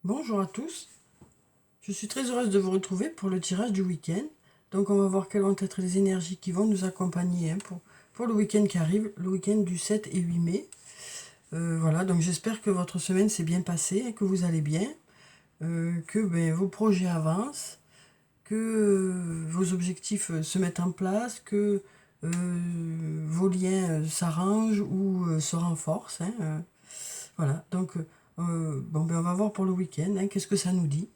Bonjour à tous, je suis très heureuse de vous retrouver pour le tirage du week-end. Donc on va voir quelles vont être les énergies qui vont nous accompagner pour le week-end qui arrive, le week-end du 7 et 8 mai. Voilà, donc j'espère que votre semaine s'est bien passée et que vous allez bien, que vos projets avancent, que vos objectifs se mettent en place, que vos liens s'arrangent ou se renforcent. Voilà, donc on va voir pour le week-end, qu'est-ce que ça nous dit.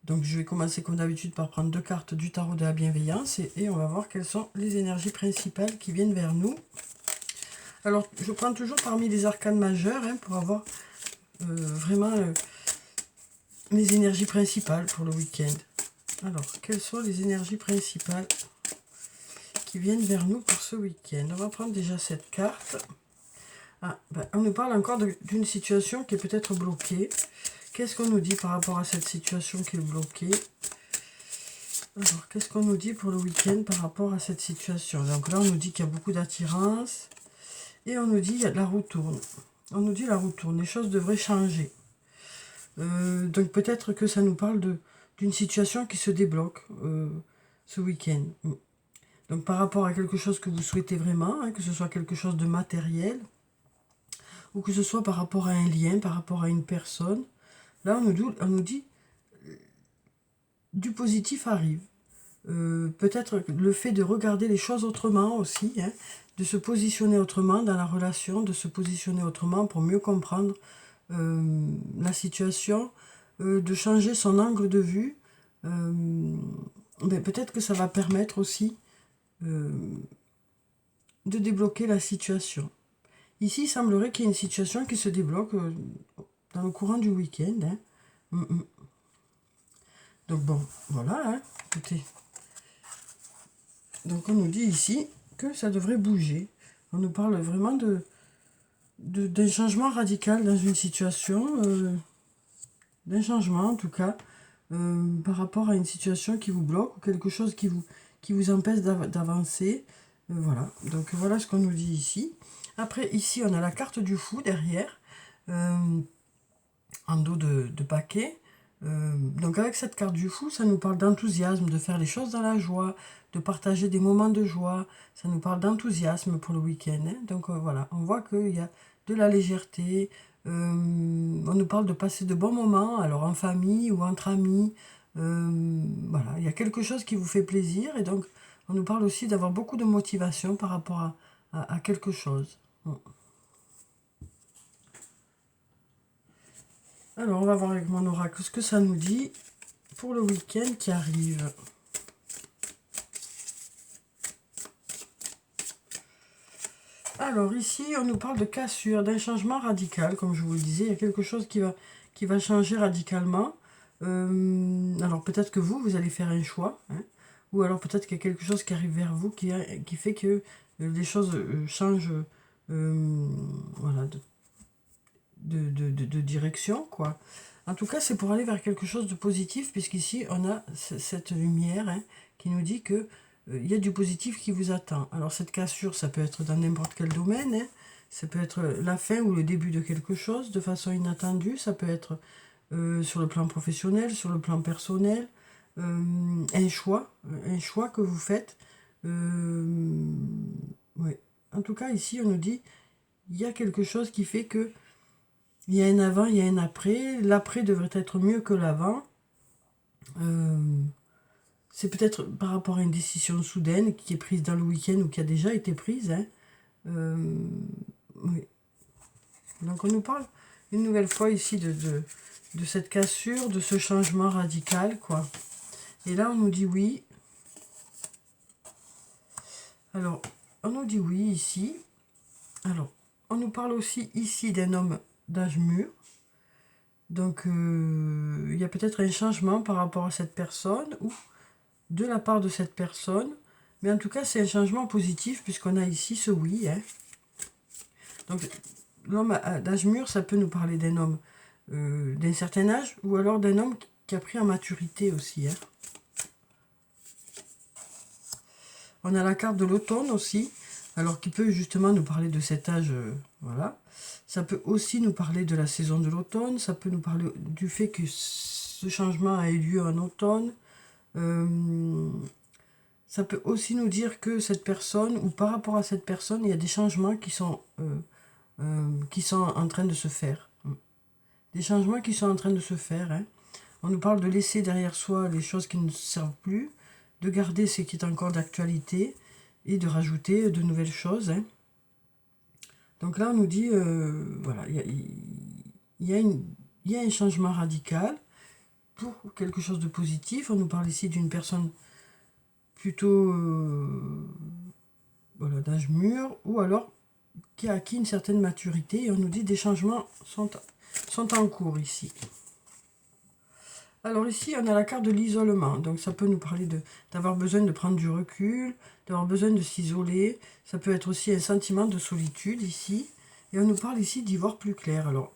Donc je vais commencer comme d'habitude par prendre deux cartes du tarot de la bienveillance et on va voir quelles sont les énergies principales qui viennent vers nous. Alors je prends toujours parmi les arcanes majeures pour avoir vraiment mes énergies principales pour le week-end. Alors quelles sont les énergies principales qui viennent vers nous pour ce week-end? On va prendre déjà cette carte. On nous parle encore d'une situation qui est peut-être bloquée. Qu'est-ce qu'on nous dit par rapport à cette situation qui est bloquée? Alors, qu'est-ce qu'on nous dit pour le week-end par rapport à cette situation? Donc là, on nous dit qu'il y a beaucoup d'attirance. Et on nous dit la roue tourne. On nous dit la roue tourne. Les choses devraient changer. Donc peut-être que ça nous parle d'une situation qui se débloque ce week-end. Donc par rapport à quelque chose que vous souhaitez vraiment, que ce soit quelque chose de matériel, ou que ce soit par rapport à un lien, par rapport à une personne. Là, on nous dit du positif arrive. Peut-être le fait de regarder les choses autrement aussi, de se positionner autrement dans la relation, de se positionner autrement pour mieux comprendre la situation, de changer son angle de vue. Peut-être que ça va permettre aussi de débloquer la situation. Ici, il semblerait qu'il y ait une situation qui se débloque dans le courant du week-end. Donc bon, voilà, écoutez. Donc on nous dit ici que ça devrait bouger. On nous parle vraiment d'un changement radical dans une situation, d'un changement en tout cas, par rapport à une situation qui vous bloque ou quelque chose qui vous empêche d'avancer. Voilà, donc voilà ce qu'on nous dit ici. Après, ici, on a la carte du fou derrière, en dos de paquet. Donc avec cette carte du fou, ça nous parle d'enthousiasme, de faire les choses dans la joie, de partager des moments de joie. Ça nous parle d'enthousiasme pour le week-end. Donc voilà, on voit qu'il y a de la légèreté. On nous parle de passer de bons moments, alors en famille ou entre amis. Voilà, il y a quelque chose qui vous fait plaisir. Et donc, on nous parle aussi d'avoir beaucoup de motivation par rapport à quelque chose. Alors, on va voir avec mon oracle ce que ça nous dit pour le week-end qui arrive. Alors, ici, on nous parle de cassure, d'un changement radical, comme je vous le disais. Il y a quelque chose qui va changer radicalement. Alors, peut-être que vous allez faire un choix. Ou alors, peut-être qu'il y a quelque chose qui arrive vers vous qui fait que les choses changent voilà, de direction, quoi. En tout cas, c'est pour aller vers quelque chose de positif, puisqu'ici, on a cette lumière qui nous dit que il y a du positif qui vous attend. Alors, cette cassure, ça peut être dans n'importe quel domaine. Ça peut être la fin ou le début de quelque chose de façon inattendue. Ça peut être sur le plan professionnel, sur le plan personnel. Un choix que vous faites. Ouais. En tout cas, ici, on nous dit il y a quelque chose qui fait que il y a un avant, il y a un après. L'après devrait être mieux que l'avant. C'est peut-être par rapport à une décision soudaine qui est prise dans le week-end ou qui a déjà été prise. Oui. Donc on nous parle une nouvelle fois ici de cette cassure, de ce changement radical, quoi. Et là, on nous dit oui. Alors, on nous dit oui ici. Alors, on nous parle aussi ici d'un homme d'âge mûr. Donc, il y a peut-être un changement par rapport à cette personne ou de la part de cette personne. Mais en tout cas, c'est un changement positif puisqu'on a ici ce oui. Donc, l'homme d'âge mûr, ça peut nous parler d'un homme d'un certain âge ou alors d'un homme qui a pris en maturité aussi. On a la carte de l'automne aussi. Alors qui peut justement nous parler de cet âge, voilà. Ça peut aussi nous parler de la saison de l'automne, ça peut nous parler du fait que ce changement a eu lieu en automne. Ça peut aussi nous dire que cette personne, ou par rapport à cette personne, il y a des changements qui sont en train de se faire. Des changements qui sont en train de se faire. Hein. On nous parle de laisser derrière soi les choses qui ne servent plus, de garder ce qui est encore d'actualité et de rajouter de nouvelles choses. Hein. Donc là, on nous dit, voilà, il y a un changement radical pour quelque chose de positif. On nous parle ici d'une personne plutôt voilà, d'âge mûr, ou alors qui a acquis une certaine maturité, et on nous dit des changements sont en cours ici. Alors ici, on a la carte de l'isolement, donc ça peut nous parler d'avoir besoin de prendre du recul, d'avoir besoin de s'isoler, ça peut être aussi un sentiment de solitude ici, et on nous parle ici d'y voir plus clair. Alors,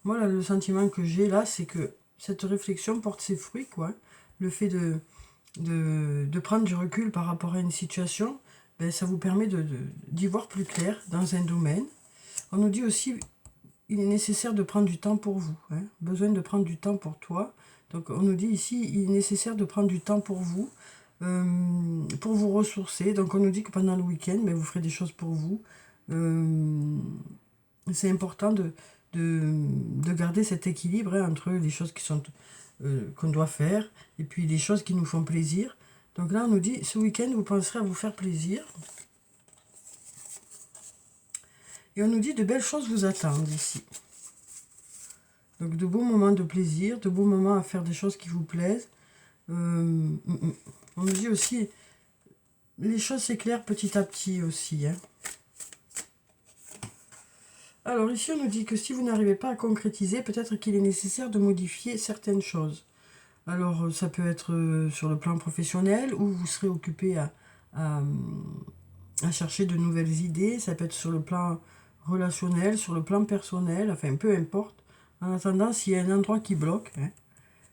moi, là, le sentiment que j'ai là, c'est que cette réflexion porte ses fruits, quoi. Le fait de prendre du recul par rapport à une situation, ben, ça vous permet d'y voir plus clair dans un domaine. On nous dit aussi, il est nécessaire de prendre du temps pour vous, hein, besoin de prendre du temps pour toi. Donc on nous dit ici, il est nécessaire de prendre du temps pour vous ressourcer. Donc on nous dit que pendant le week-end, ben, vous ferez des choses pour vous. C'est important de garder cet équilibre hein, entre les choses qui sont qu'on doit faire et puis les choses qui nous font plaisir. Donc là on nous dit, ce week-end vous penserez à vous faire plaisir. Et on nous dit de belles choses vous attendent ici. Donc de beaux moments de plaisir, de beaux moments à faire des choses qui vous plaisent. On nous dit aussi, les choses s'éclairent petit à petit aussi. Hein. Alors ici on nous dit que si vous n'arrivez pas à concrétiser, peut-être qu'il est nécessaire de modifier certaines choses. Alors ça peut être sur le plan professionnel, où vous serez occupé à chercher de nouvelles idées. Ça peut être sur le plan relationnel, sur le plan personnel, enfin peu importe. En attendant, s'il y a un endroit qui bloque, hein,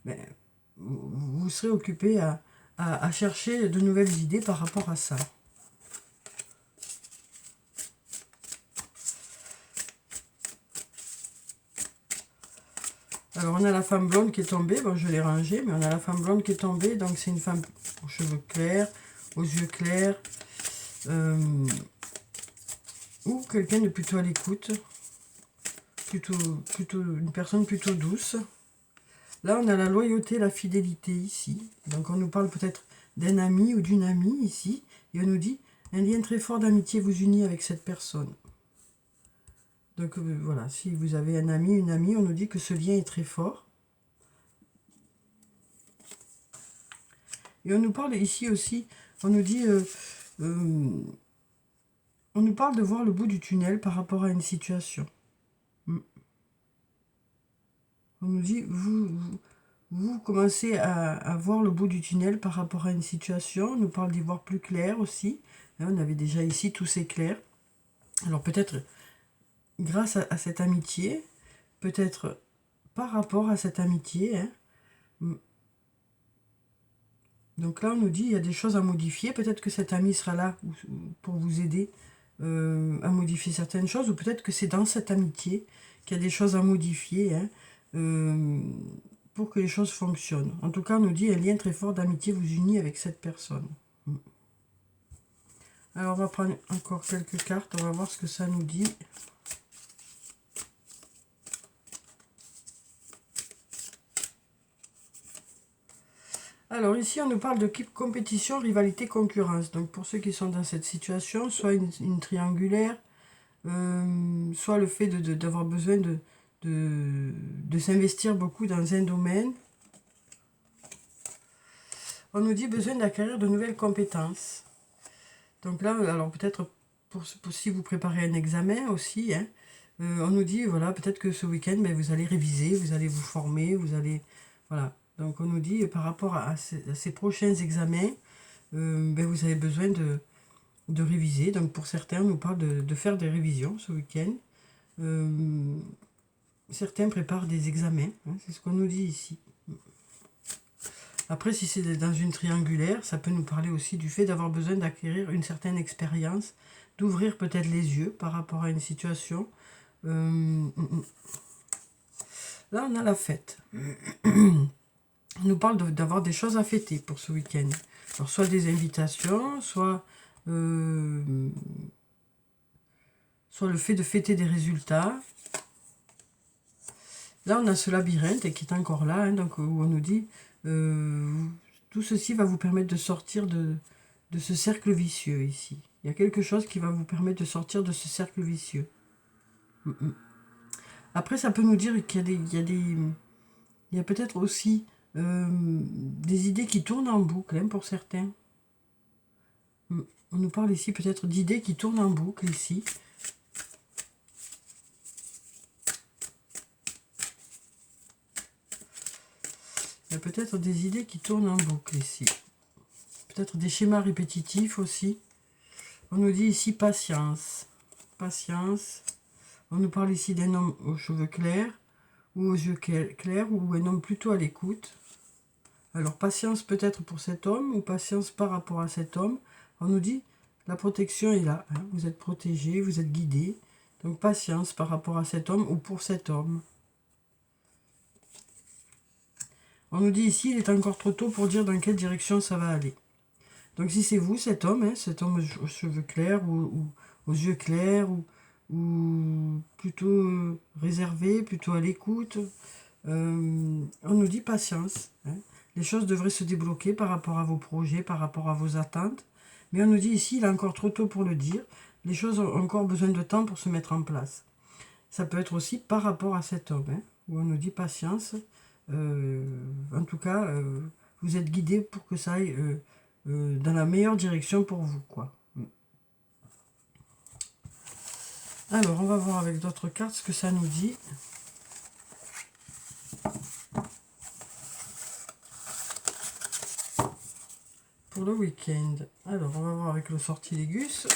ben, vous serez occupé à chercher de nouvelles idées par rapport à ça. Alors on a la femme blonde qui est tombée, bon je l'ai rangée, mais on a la femme blonde qui est tombée, donc c'est une femme aux cheveux clairs, aux yeux clairs, ou quelqu'un de plutôt à l'écoute, plutôt une personne plutôt douce. Là, on a la loyauté, la fidélité ici. Donc, on nous parle peut-être d'un ami ou d'une amie ici. Et on nous dit, un lien très fort d'amitié vous unit avec cette personne. Donc, voilà, si vous avez un ami, une amie, on nous dit que ce lien est très fort. Et on nous parle ici aussi, on nous dit, on nous parle de voir le bout du tunnel par rapport à une situation. On nous dit, vous commencez à voir le bout du tunnel par rapport à une situation. On nous parle d'y voir plus clair aussi. Là, on avait déjà ici tous ces clairs. Alors peut-être grâce à cette amitié, peut-être par rapport à cette amitié. Hein. Donc là, on nous dit, il y a des choses à modifier. Peut-être que cet ami sera là pour vous aider à modifier certaines choses. Ou peut-être que c'est dans cette amitié qu'il y a des choses à modifier. Hein. Pour que les choses fonctionnent. En tout cas, on nous dit un lien très fort d'amitié vous unit avec cette personne. Alors, on va prendre encore quelques cartes. On va voir ce que ça nous dit. Alors, ici, on nous parle de compétition, rivalité, concurrence. Donc, pour ceux qui sont dans cette situation, soit une triangulaire, soit le fait d'avoir besoin de s'investir beaucoup dans un domaine. On nous dit besoin d'acquérir de nouvelles compétences. Donc là, alors peut-être pour si vous préparez un examen aussi, hein, on nous dit, voilà, peut-être que ce week-end, ben, vous allez réviser, vous allez vous former, vous allez... Voilà. Donc on nous dit, par rapport à ces prochains examens, ben, vous avez besoin de réviser. Donc pour certains, on nous parle de faire des révisions ce week-end. Certains préparent des examens, hein, c'est ce qu'on nous dit ici. Après, si c'est dans une triangulaire, ça peut nous parler aussi du fait d'avoir besoin d'acquérir une certaine expérience, d'ouvrir peut-être les yeux par rapport à une situation. Là, on a la fête. On nous parle d'avoir des choses à fêter pour ce week-end. Alors, soit des invitations, soit le fait de fêter des résultats. Là, on a ce labyrinthe qui est encore là, hein, donc, où on nous dit tout ceci va vous permettre de sortir de ce cercle vicieux ici. Il y a quelque chose qui va vous permettre de sortir de ce cercle vicieux. Après, ça peut nous dire qu'il y a peut-être aussi des idées qui tournent en boucle, hein, pour certains. On nous parle ici peut-être d'idées qui tournent en boucle ici. Il y a peut-être des idées qui tournent en boucle ici. Peut-être des schémas répétitifs aussi. On nous dit ici patience. Patience. On nous parle ici d'un homme aux cheveux clairs ou aux yeux clairs ou un homme plutôt à l'écoute. Alors patience peut-être pour cet homme ou patience par rapport à cet homme. On nous dit la protection est là. Hein. Vous êtes protégé, vous êtes guidé. Donc patience par rapport à cet homme ou pour cet homme. On nous dit ici, il est encore trop tôt pour dire dans quelle direction ça va aller. Donc si c'est vous, cet homme, hein, cet homme aux cheveux clairs ou aux yeux clairs ou plutôt réservé, plutôt à l'écoute, on nous dit patience. Hein. Les choses devraient se débloquer par rapport à vos projets, par rapport à vos attentes. Mais on nous dit ici, il est encore trop tôt pour le dire. Les choses ont encore besoin de temps pour se mettre en place. Ça peut être aussi par rapport à cet homme, hein, où on nous dit patience. En tout cas, vous êtes guidé pour que ça aille dans la meilleure direction pour vous, quoi. Alors, on va voir avec d'autres cartes ce que ça nous dit. Pour le week-end. Alors, on va voir avec le sortilègus.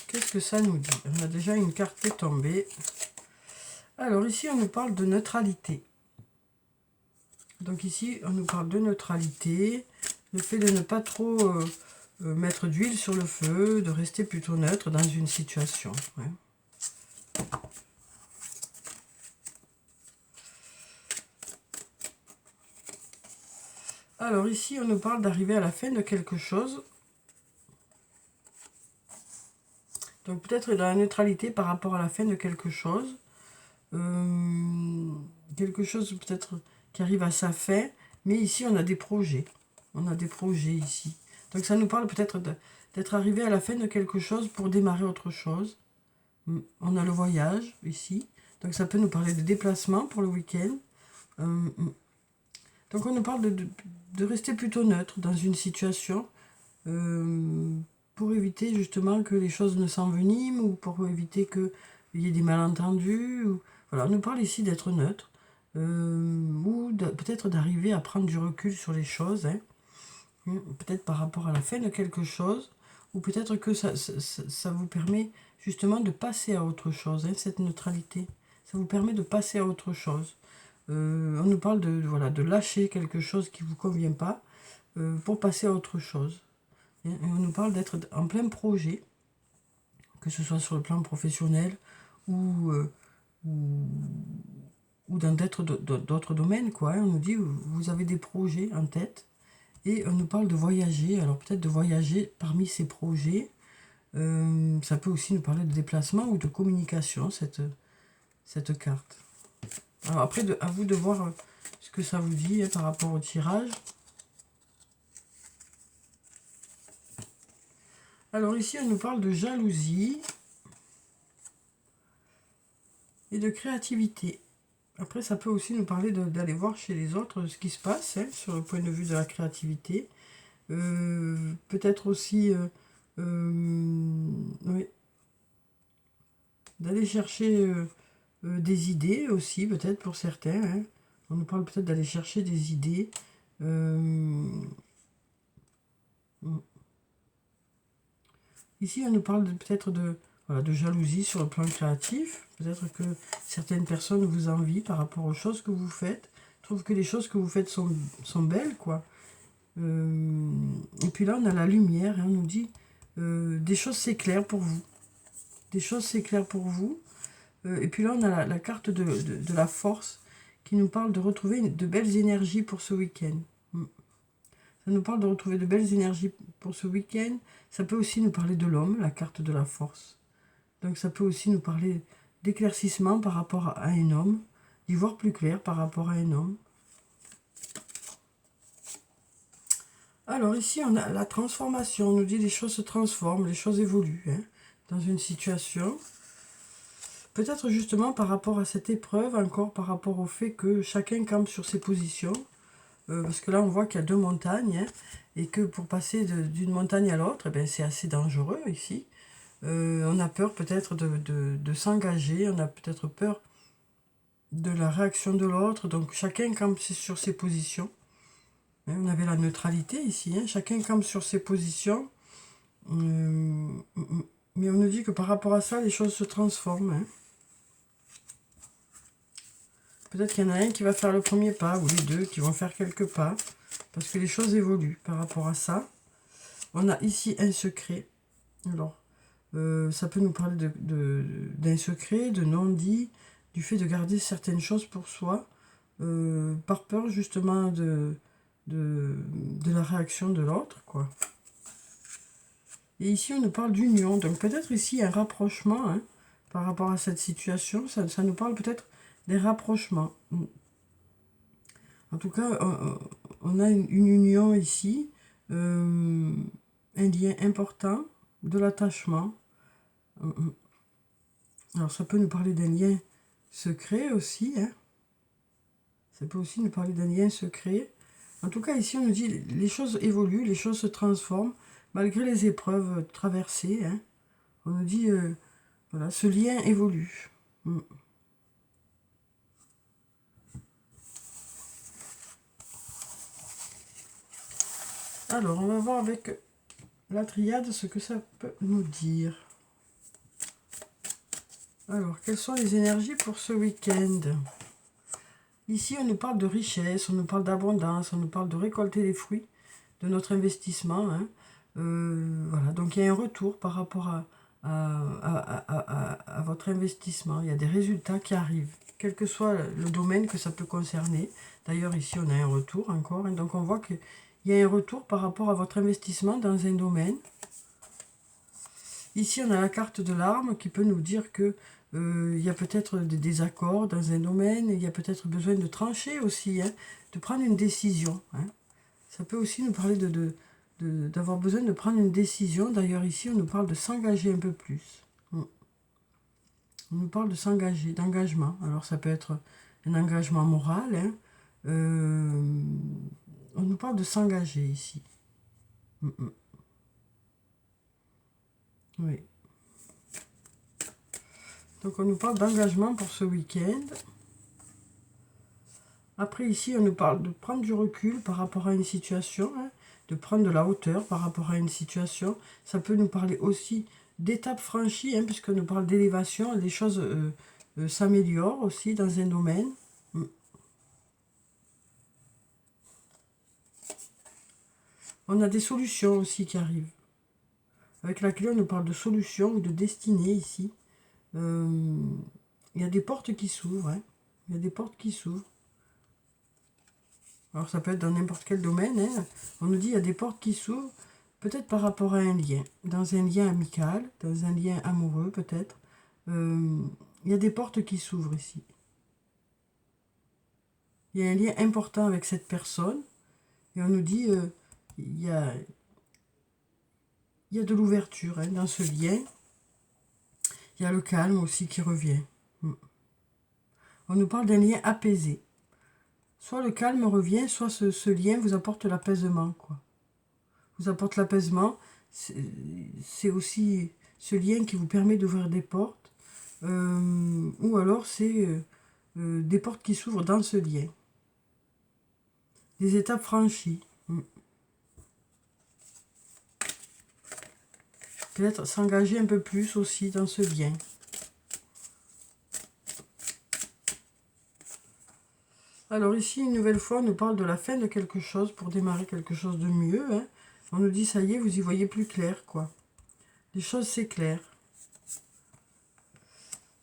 Qu'est-ce que ça nous dit? On a déjà une carte qui est tombée. Alors, ici, on nous parle de neutralité. Donc ici, on nous parle de neutralité, le fait de ne pas trop mettre d'huile sur le feu, de rester plutôt neutre dans une situation. Ouais. Alors ici, on nous parle d'arriver à la fin de quelque chose. Donc peut-être dans la neutralité par rapport à la fin de quelque chose. Quelque chose peut-être qui arrive à sa fin, mais ici on a des projets. On a des projets ici. Donc ça nous parle peut-être d'être arrivé à la fin de quelque chose pour démarrer autre chose. On a le voyage ici. Donc ça peut nous parler de déplacement pour le week-end. Donc on nous parle de rester plutôt neutre dans une situation pour éviter justement que les choses ne s'enveniment ou pour éviter qu'il y ait des malentendus. Voilà, on nous parle ici d'être neutre. Ou peut-être d'arriver à prendre du recul sur les choses, hein. Peut-être par rapport à la fin de quelque chose, ou peut-être que ça vous permet justement de passer à autre chose, hein, cette neutralité. Ça vous permet de passer à autre chose. On nous parle voilà, de lâcher quelque chose qui ne vous convient pas pour passer à autre chose. Et on nous parle d'être en plein projet, que ce soit sur le plan professionnel ou dans d'autres domaines, quoi. On nous dit, vous avez des projets en tête, et on nous parle de voyager, alors peut-être de voyager parmi ces projets. Ça peut aussi nous parler de déplacement ou de communication, cette carte. Alors après, à vous de voir ce que ça vous dit, hein, par rapport au tirage. Alors ici, on nous parle de jalousie et de créativité. Après, ça peut aussi nous parler d'aller voir chez les autres ce qui se passe, hein, sur le point de vue de la créativité. Peut-être aussi oui, d'aller chercher des idées aussi, peut-être pour certains. Hein. On nous parle peut-être d'aller chercher des idées. Ici, on nous parle peut-être de jalousie sur le plan créatif. Peut-être que certaines personnes vous envient par rapport aux choses que vous faites. Trouvent que les choses que vous faites sont belles, quoi. Et puis là, on a la lumière, et on nous dit des choses s'éclairent pour vous. des choses s'éclairent pour vous. Et puis là, on a la carte de la force qui nous parle de retrouver de belles énergies pour ce week-end. Ça nous parle de retrouver de belles énergies pour ce week-end. Ça peut aussi nous parler de l'homme, la carte de la force. Donc ça peut aussi nous parler d'éclaircissement par rapport à un homme, d'y voir plus clair par rapport à un homme. Alors ici, on a la transformation. On nous dit les choses se transforment, les choses évoluent dans une situation. Peut-être justement par rapport à cette épreuve, encore par rapport au fait que chacun campe sur ses positions. Parce que là, on voit qu'il y a deux montagnes. Et que pour passer d'une montagne à l'autre, c'est assez dangereux ici. On a peur peut-être de s'engager. On a peut-être peur de la réaction de l'autre. Donc chacun campe sur ses positions. On avait la neutralité ici. Chacun campe sur ses positions. Mais on nous dit que par rapport à ça, les choses se transforment. Peut-être qu'il y en a un qui va faire le premier pas, ou les deux qui vont faire quelques pas, parce que les choses évoluent par rapport à ça. On a ici un secret. Alors, ça peut nous parler d'un secret, de non-dit, du fait de garder certaines choses pour soi, par peur justement de la réaction de l'autre, quoi. Et ici, on nous parle d'union. Donc peut-être ici un rapprochement par rapport à cette situation. Ça nous parle peut-être des rapprochements. En tout cas, on a une union ici, un lien important, de l'attachement. Alors ça peut nous parler d'un lien secret aussi. Ça peut aussi nous parler d'un lien secret. En tout cas, ici, on nous dit les choses évoluent, les choses se transforment, malgré les épreuves traversées. On nous dit, voilà, ce lien évolue. Alors, on va voir avec la triade ce que ça peut nous dire. Alors, quelles sont les énergies pour ce week-end? Ici, on nous parle de richesse, on nous parle d'abondance, on nous parle de récolter les fruits de notre investissement. Voilà, donc il y a un retour par rapport à votre investissement. Il y a des résultats qui arrivent, quel que soit le domaine que ça peut concerner. D'ailleurs, ici, on a un retour encore. Donc, on voit qu'il y a un retour par rapport à votre investissement dans un domaine. Ici, on a la carte de l'arme qui peut nous dire que il y a peut-être des désaccords dans un domaine. Il y a peut-être besoin de trancher aussi, de prendre une décision. Ça peut aussi nous parler d'avoir besoin de prendre une décision. D'ailleurs, ici, on nous parle de s'engager un peu plus. On nous parle de s'engager, d'engagement. Alors, ça peut être un engagement moral. On nous parle de s'engager ici. Oui. Donc, on nous parle d'engagement pour ce week-end. Après, ici, on nous parle de prendre du recul par rapport à une situation, de prendre de la hauteur par rapport à une situation. Ça peut nous parler aussi d'étapes franchies, puisqu'on nous parle d'élévation. Les choses s'améliorent aussi dans un domaine. On a des solutions aussi qui arrivent. Avec la clé, on nous parle de solutions ou de destinée ici. Il y a des portes qui s'ouvrent. Il y a des portes qui s'ouvrent. Alors ça peut être dans n'importe quel domaine. On nous dit il y a des portes qui s'ouvrent, peut-être par rapport à un lien. Dans un lien amical, dans un lien amoureux peut-être. Il y a des portes qui s'ouvrent ici. Il y a un lien important avec cette personne. Et on nous dit il y a de l'ouverture dans ce lien. Il y a le calme aussi qui revient. On nous parle d'un lien apaisé. Soit le calme revient, soit ce lien vous apporte l'apaisement, quoi. Vous apporte l'apaisement. C'est aussi ce lien qui vous permet d'ouvrir des portes. Ou alors c'est des portes qui s'ouvrent dans ce lien. Des étapes franchies. Peut-être s'engager un peu plus aussi dans ce lien. Alors ici, une nouvelle fois, on nous parle de la fin de quelque chose pour démarrer quelque chose de mieux. On nous dit, ça y est, vous y voyez plus clair, quoi. Les choses s'éclairent.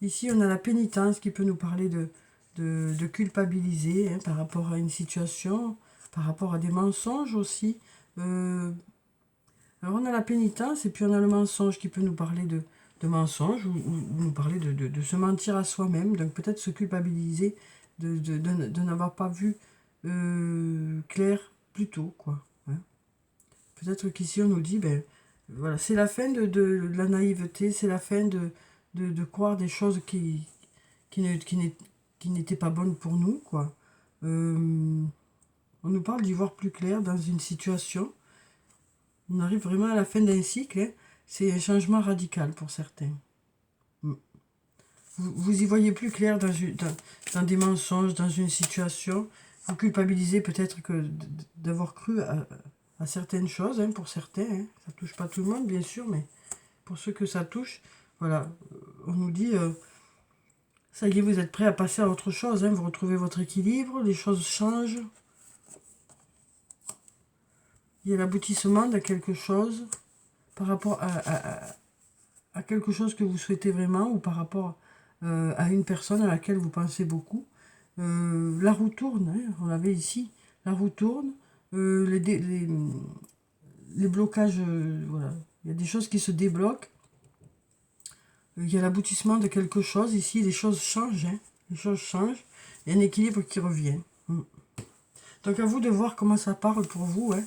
Ici, on a la pénitence qui peut nous parler de culpabiliser, hein, par rapport à une situation, par rapport à des mensonges aussi. Alors, on a la pénitence et puis on a le mensonge qui peut nous parler de mensonges ou nous parler de se mentir à soi-même. Donc, peut-être se culpabiliser de n'avoir pas vu clair plus tôt, quoi. Hein. Peut-être qu'ici, on nous dit, ben, voilà, c'est la fin de la naïveté, c'est la fin de croire des choses qui n'étaient pas bonnes pour nous, quoi. On nous parle d'y voir plus clair dans une situation. On arrive vraiment à la fin d'un cycle, hein. C'est un changement radical pour certains. Vous y voyez plus clair dans des mensonges, dans une situation. Vous culpabilisez peut-être que d'avoir cru à certaines choses, hein, pour certains. Hein. Ça touche pas tout le monde, bien sûr, mais pour ceux que ça touche, voilà, on nous dit, ça y est, vous êtes prêts à passer à autre chose, hein, vous retrouvez votre équilibre, les choses changent. Il y a l'aboutissement de quelque chose par rapport à quelque chose que vous souhaitez vraiment ou par rapport à une personne à laquelle vous pensez beaucoup. La roue tourne, hein, on l'avait ici, la roue tourne, les blocages, voilà, il y a des choses qui se débloquent. Il y a l'aboutissement de quelque chose. Ici, les choses changent. Hein. Les choses changent. Il y a un équilibre qui revient. Donc, à vous de voir comment ça parle pour vous. Hein.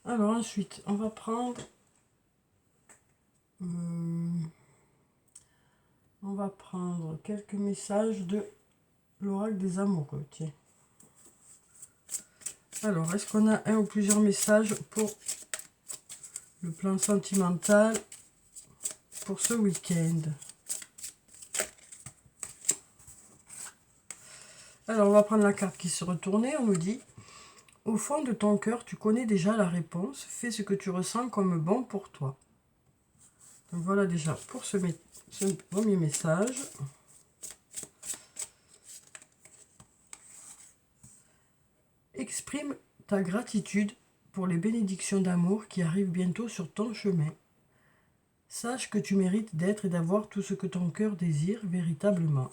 Alors, ensuite, on va prendre... on va prendre quelques messages de l'oracle des amoureux. Tiens. Alors, est-ce qu'on a un ou plusieurs messages pour le plan sentimental pour ce week-end? Alors, on va prendre la carte qui se retournait. On nous dit, au fond de ton cœur, tu connais déjà la réponse. Fais ce que tu ressens comme bon pour toi. Donc, voilà déjà pour ce premier message. Exprime ta gratitude pour les bénédictions d'amour qui arrivent bientôt sur ton chemin. Sache que tu mérites d'être et d'avoir tout ce que ton cœur désire véritablement.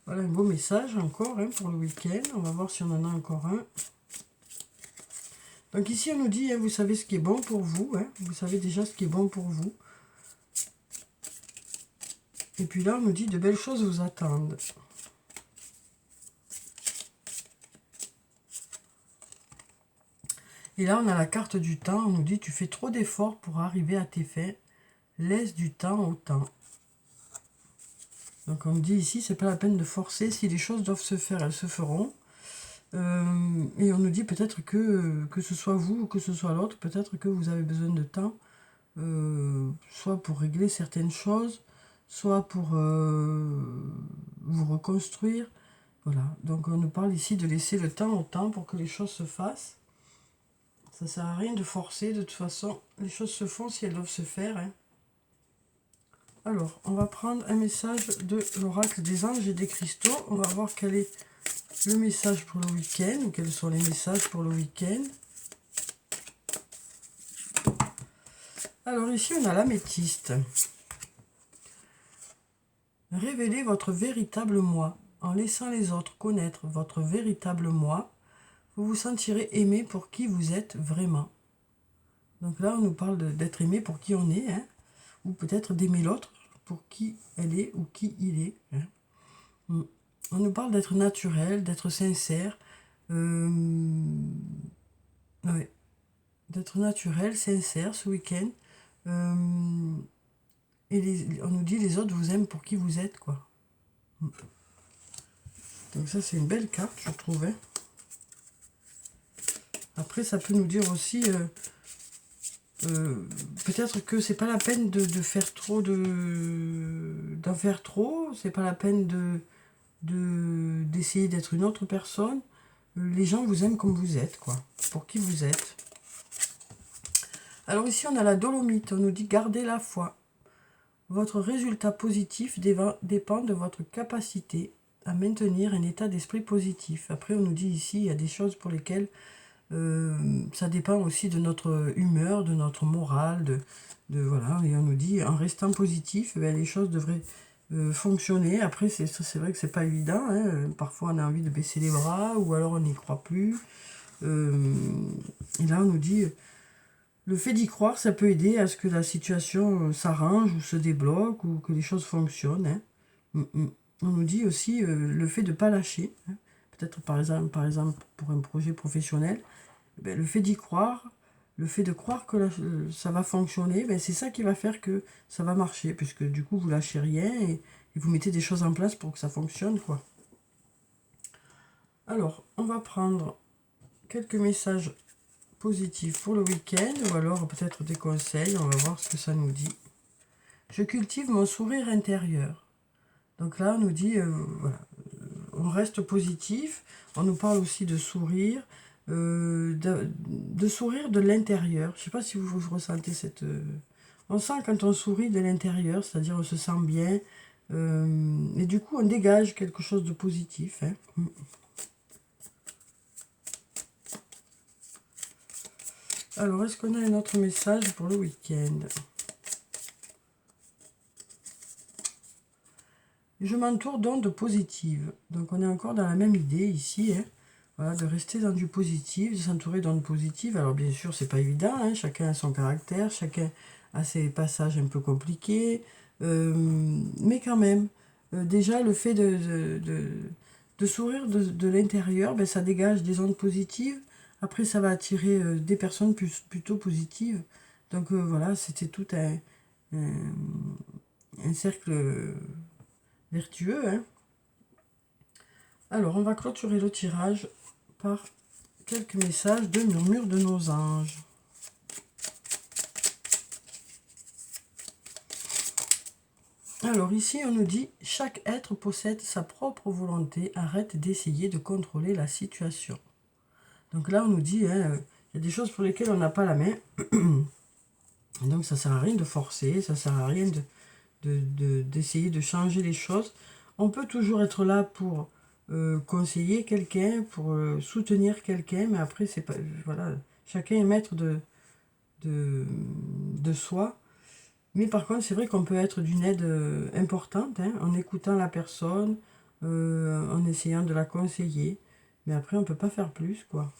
Voilà un beau message encore, hein, pour le week-end. On va voir si on en a encore un. Donc ici on nous dit, hein, vous savez ce qui est bon pour vous. Hein, vous savez déjà ce qui est bon pour vous. Et puis là on nous dit, de belles choses vous attendent. Et là, on a la carte du temps. On nous dit, tu fais trop d'efforts pour arriver à tes fins. Laisse du temps au temps. Donc, on me dit ici, c'est pas la peine de forcer. Si les choses doivent se faire, elles se feront. Et on nous dit peut-être que ce soit vous ou que ce soit l'autre, peut-être que vous avez besoin de temps. Soit pour régler certaines choses, soit pour vous reconstruire. Voilà. Donc, on nous parle ici de laisser le temps au temps pour que les choses se fassent. Ça ne sert à rien de forcer, de toute façon, les choses se font si elles doivent se faire. Hein. Alors, on va prendre un message de l'oracle des anges et des cristaux. On va voir quel est le message pour le week-end, ou quels sont les messages pour le week-end. Alors ici, on a l'améthyste. Révélez votre véritable moi. En laissant les autres connaître votre véritable moi, vous vous sentirez aimé pour qui vous êtes vraiment. Donc là, on nous parle d'être aimé pour qui on est, hein, ou peut-être d'aimer l'autre pour qui elle est ou qui il est. Hein. On nous parle d'être naturel, d'être sincère, ouais, d'être naturel, sincère ce week-end. Et on nous dit les autres vous aiment pour qui vous êtes, quoi. Donc ça, c'est une belle carte, je trouve. Hein. Après, ça peut nous dire aussi... peut-être que c'est pas la peine de faire trop d'en faire trop, c'est pas la peine d'essayer d'être une autre personne. Les gens vous aiment comme vous êtes, quoi, pour qui vous êtes. Alors ici on a la dolomite, on nous dit gardez la foi. Votre résultat positif dépend de votre capacité à maintenir un état d'esprit positif. Après on nous dit ici il y a des choses pour lesquelles Ça dépend aussi de notre humeur, de notre morale, voilà. Et on nous dit, en restant positif, eh bien, les choses devraient fonctionner. Après, c'est vrai que c'est pas évident, hein. Parfois, on a envie de baisser les bras, ou alors on n'y croit plus. Et là, on nous dit, le fait d'y croire, ça peut aider à ce que la situation s'arrange ou se débloque, ou que les choses fonctionnent, hein. On nous dit aussi le fait de ne pas lâcher, hein. Peut-être par exemple pour un projet professionnel, ben, le fait d'y croire, le fait de croire que ça va fonctionner, ben, c'est ça qui va faire que ça va marcher, puisque du coup vous lâchez rien et vous mettez des choses en place pour que ça fonctionne, quoi. Alors, on va prendre quelques messages positifs pour le week-end, ou alors peut-être des conseils, on va voir ce que ça nous dit. Je cultive mon sourire intérieur. Donc là, on nous dit, voilà, on reste positif, on nous parle aussi de sourire, de sourire de l'intérieur. Je ne sais pas si vous ressentez cette... On sent quand on sourit de l'intérieur, c'est-à-dire on se sent bien, et du coup on dégage quelque chose de positif, hein. Alors, est-ce qu'on a un autre message pour le week-end? Je m'entoure d'ondes positives. Donc, on est encore dans la même idée ici, hein. Voilà, de rester dans du positif, de s'entourer d'ondes positives. Alors, bien sûr, c'est pas évident, hein. Chacun a son caractère, chacun a ses passages un peu compliqués. Mais quand même, déjà, le fait de sourire de l'intérieur, ben, ça dégage des ondes positives. Après, ça va attirer des personnes plutôt positives. Donc voilà, c'était tout un cercle vertueux, hein. Alors, on va clôturer le tirage par quelques messages de murmure de nos anges. Alors ici, on nous dit « Chaque être possède sa propre volonté, arrête d'essayer de contrôler la situation. » Donc là, on nous dit, hein, y a des choses pour lesquelles on n'a pas la main. Et donc, ça ne sert à rien de forcer, ça ne sert à rien d'essayer de changer les choses. On peut toujours être là pour conseiller quelqu'un, pour soutenir quelqu'un, mais après, c'est pas, voilà, chacun est maître de soi. Mais par contre, c'est vrai qu'on peut être d'une aide importante, hein, en écoutant la personne, en essayant de la conseiller. Mais après, on ne peut pas faire plus, quoi.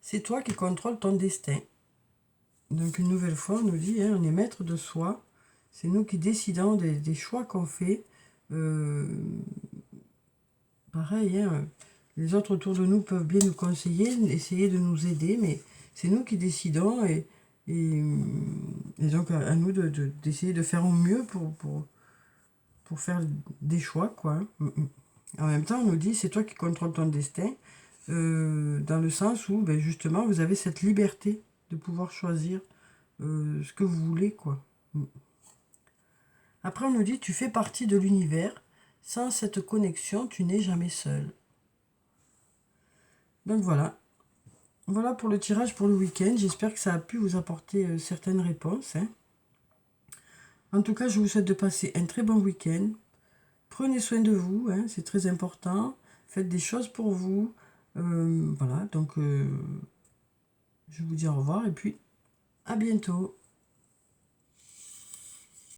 C'est toi qui contrôles ton destin. Donc une nouvelle fois, on nous dit, hein, on est maître de soi. C'est nous qui décidons des choix qu'on fait. Pareil, hein, les autres autour de nous peuvent bien nous conseiller, essayer de nous aider, mais c'est nous qui décidons et donc à nous d'essayer de faire au mieux pour faire des choix, quoi. En même temps, on nous dit, c'est toi qui contrôles ton destin, dans le sens où, ben, justement, vous avez cette liberté de pouvoir choisir ce que vous voulez, quoi. Après, on nous dit, tu fais partie de l'univers. Sans cette connexion, tu n'es jamais seul. Donc voilà. Voilà pour le tirage pour le week-end. J'espère que ça a pu vous apporter certaines réponses, hein. En tout cas, je vous souhaite de passer un très bon week-end. Prenez soin de vous, hein, c'est très important. Faites des choses pour vous. Voilà, donc je vous dis au revoir et puis à bientôt.